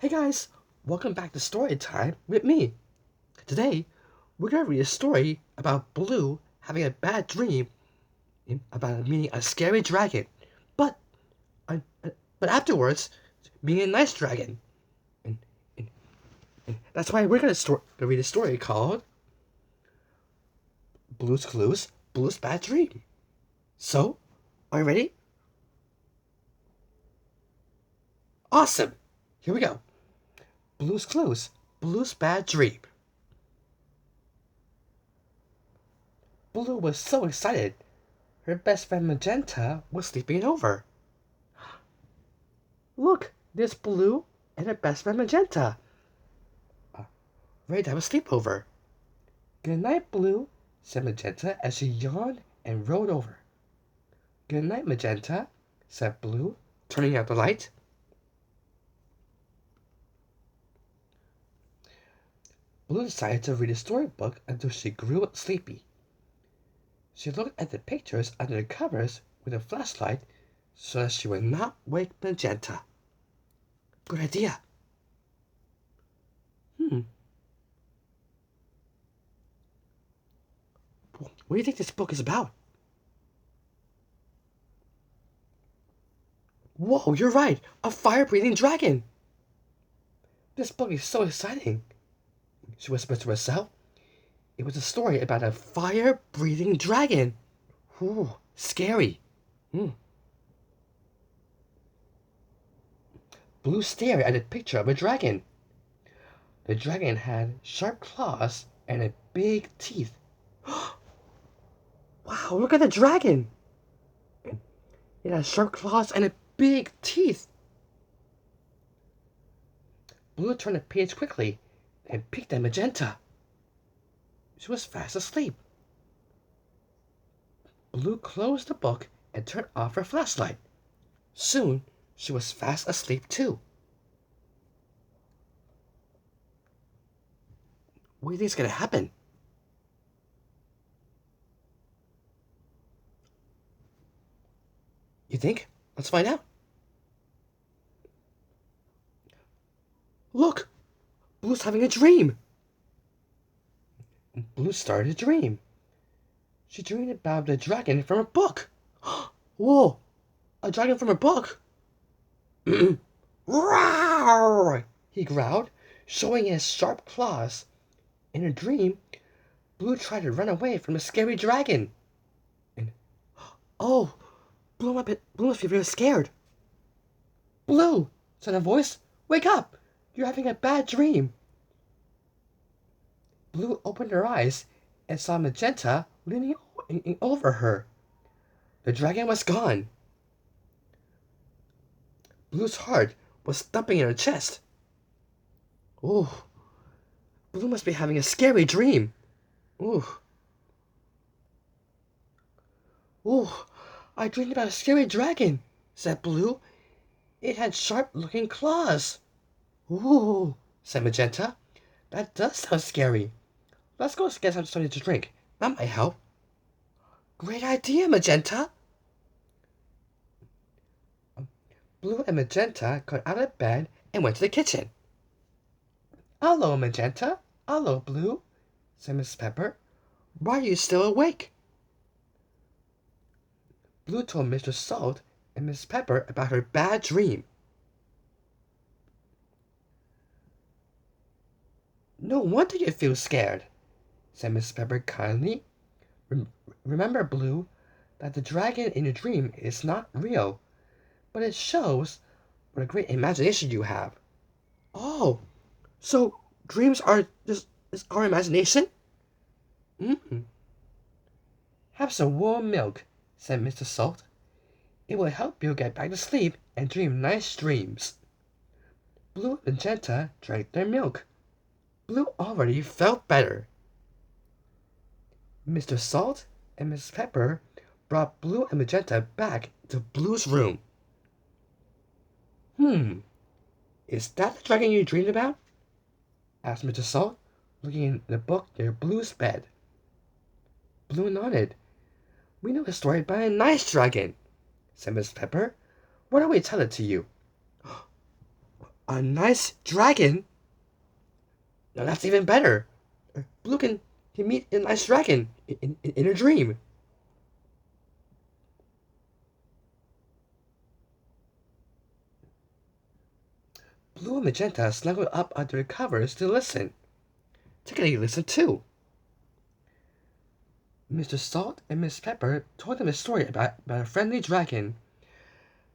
Hey guys, welcome back to Story Time with me. Today, we're gonna read a story about Blue having a bad dream about meeting a scary dragon, but uh, uh, but afterwards, meeting a nice dragon. And, and, and that's why we're gonna read a story called Blue's Clues, Blue's Bad Dream. So, are you ready? Awesome! Here we go. Blue's Clues, Blue's Bad Dream. Blue was so excited. Her best friend Magenta was sleeping over. Look, there's Blue and her best friend Magenta. Ready to have a sleepover. Good night, Blue, said Magenta as she yawned and rolled over. Good night, Magenta, said Blue, turning out the light. Blue decided to read a storybook until she grew sleepy. She looked at the pictures under the covers with a flashlight so that she would not wake Magenta. Good idea. Hmm, what do you think this book is about? Whoa, you're right! A fire-breathing dragon! This book is so exciting, she whispered to herself. It was a story about a fire-breathing dragon. Ooh, scary. Hmm. Blue stared at a picture of a dragon. The dragon had sharp claws and a big teeth. Wow, look at the dragon! It has sharp claws and a big teeth. Blue turned the page quickly and peeked at Magenta. She was fast asleep. Blue closed the book and turned off her flashlight. Soon she was fast asleep too. What do you think is going to happen? You think? Let's find out. Look! Blue's having a dream! Blue started to dream. She dreamed about a dragon from a book. Whoa! A dragon from a book? Rawr! He growled, showing his sharp claws. In a dream, Blue tried to run away from a scary dragon. And oh, Blue must be very scared. Blue, said a voice, wake up! You're having a bad dream. Blue opened her eyes and saw Magenta leaning over her. The dragon was gone. Blue's heart was thumping in her chest. Ooh, Blue must be having a scary dream. Ooh, ooh, I dreamed about a scary dragon, said Blue. It had sharp-looking claws. Ooh, said Magenta. That does sound scary. Let's go get something to drink. That might help. Great idea, Magenta. Blue and Magenta got out of bed and went to the kitchen. Hello, Magenta. Hello, Blue, said Miss Pepper. Why are you still awake? Blue told Mr. Salt and Miss Pepper about her bad dream. No wonder you feel scared, said Miss Pepper kindly. Remember, Blue, that the dragon in your dream is not real, but it shows what a great imagination you have. Oh, so dreams are just our imagination? Mm. Have some warm milk, said Mr. Salt. It will help you get back to sleep and dream nice dreams. Blue and Magenta drank their milk. Blue already felt better. Mr. Salt and Miss Pepper brought Blue and Magenta back to Blue's room. Is that the dragon you dreamed about? Asked Mr. Salt, looking in the book near Blue's bed. Blue nodded. We know a story about a nice dragon, said Miss Pepper. Why don't we tell it to you? A nice dragon? Now that's even better. Blue can meet a nice dragon in a dream. Blue and Magenta snuggled up under the covers to listen. Tickety listened too. Mr. Salt and Miss Pepper told them a story about a friendly dragon.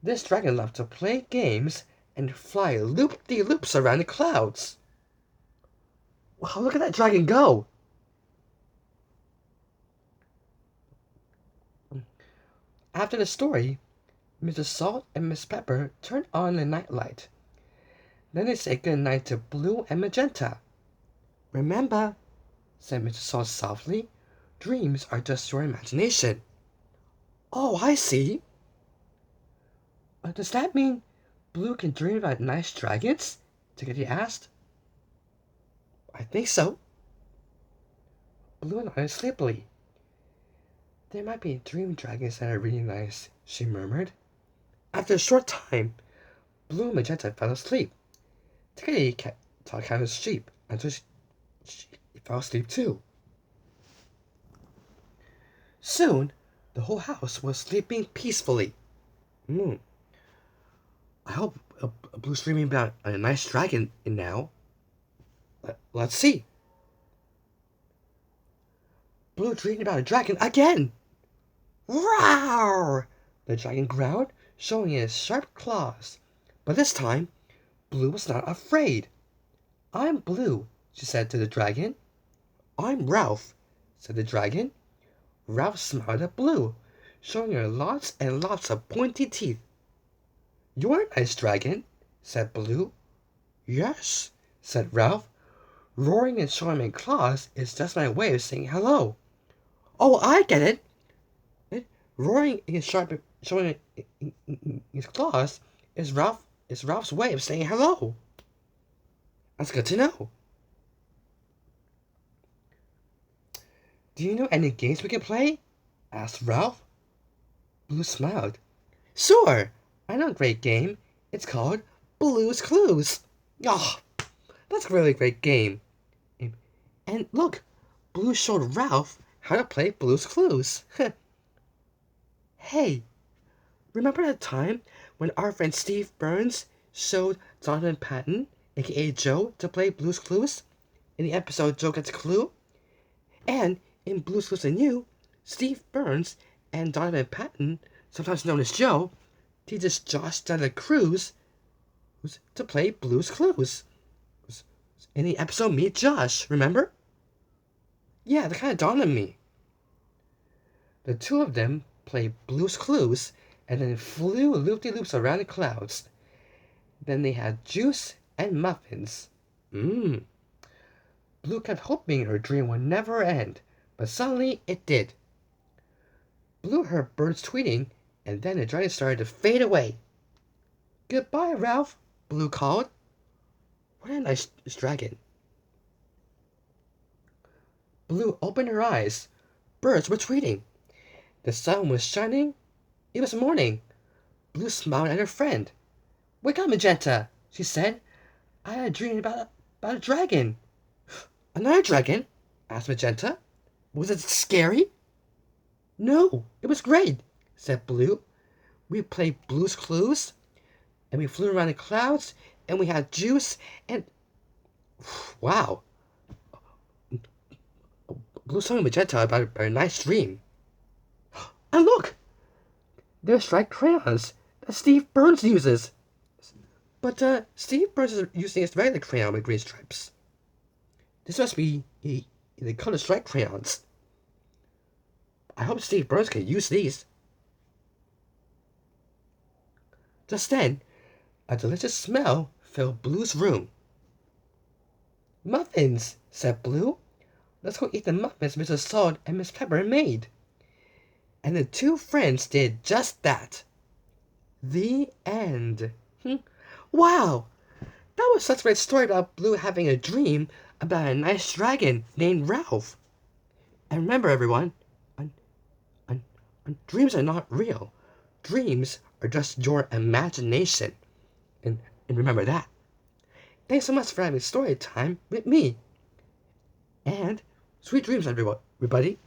This dragon loved to play games and fly loop-de-loops around the clouds. Wow, look at that dragon go! After the story, Mr. Salt and Miss Pepper turned on the nightlight. Then they said good night to Blue and Magenta. Remember, said Mr. Salt softly, dreams are just your imagination. Oh, I see. Does that mean Blue can dream about nice dragons? Tickety asked. I think so. Blue nodded sleepily. There might be dream dragons that are really nice, she murmured. After a short time, Blue and Magenta fell asleep. Tickety kept talking of his sheep until she fell asleep too. Soon, the whole house was sleeping peacefully. I hope Blue's dreaming about a nice dragon now. Let's see. Blue dreamed about a dragon again. Roar! The dragon growled, showing his sharp claws. But this time, Blue was not afraid. I'm Blue, she said to the dragon. I'm Ralph, said the dragon. Ralph smiled at Blue, showing her lots and lots of pointy teeth. You're a nice dragon, said Blue. Yes, said Ralph. Roaring and showing my claws is just my way of saying hello. Oh, I get it. Roaring and showing his claws is Ralph's way of saying hello. That's good to know. Do you know any games we can play? Asked Ralph. Blue smiled. Sure, I know a great game. It's called Blue's Clues. Oh, that's a really great game. And look, Blue showed Ralph how to play Blue's Clues. Hey, remember that time when our friend Steve Burns showed Donovan Patton, aka Joe, to play Blue's Clues in the episode Joe Gets a Clue? And in Blue's Clues and You, Steve Burns and Donovan Patton, sometimes known as Joe, teaches Josh Della Cruz to play Blue's Clues. In the episode Meet Josh, remember? Yeah, that kind of dawned on me. The two of them played Blue's Clues and then flew loop-de-loops around the clouds. Then they had juice and muffins. Blue kept hoping her dream would never end, but suddenly it did. Blue heard birds tweeting, and then the dragon started to fade away. Goodbye, Ralph, Blue called. What a nice dragon. Blue opened her eyes. Birds were tweeting. The sun was shining. It was morning. Blue smiled at her friend. Wake up, Magenta, she said. I had a dream about a dragon. Another dragon? Asked Magenta. Was it scary? No, it was great, said Blue. We played Blue's Clues, and we flew around the clouds, and we had juice, and... Wow. Blue told Magenta about a nice dream. And look! They're striped crayons that Steve Burns uses. But Steve Burns is using his regular crayon with green stripes. This must be the color striped crayons. I hope Steve Burns can use these. Just then, a delicious smell filled Blue's room. Muffins, said Blue. Let's go eat the muffins Mrs. Salt and Miss Pepper made. And the two friends did just that. The end. Wow! That was such a great story about Blue having a dream about a nice dragon named Ralph. And remember, everyone, dreams are not real. Dreams are just your imagination. And remember that. Thanks so much for having story time with me. And sweet dreams, everybody.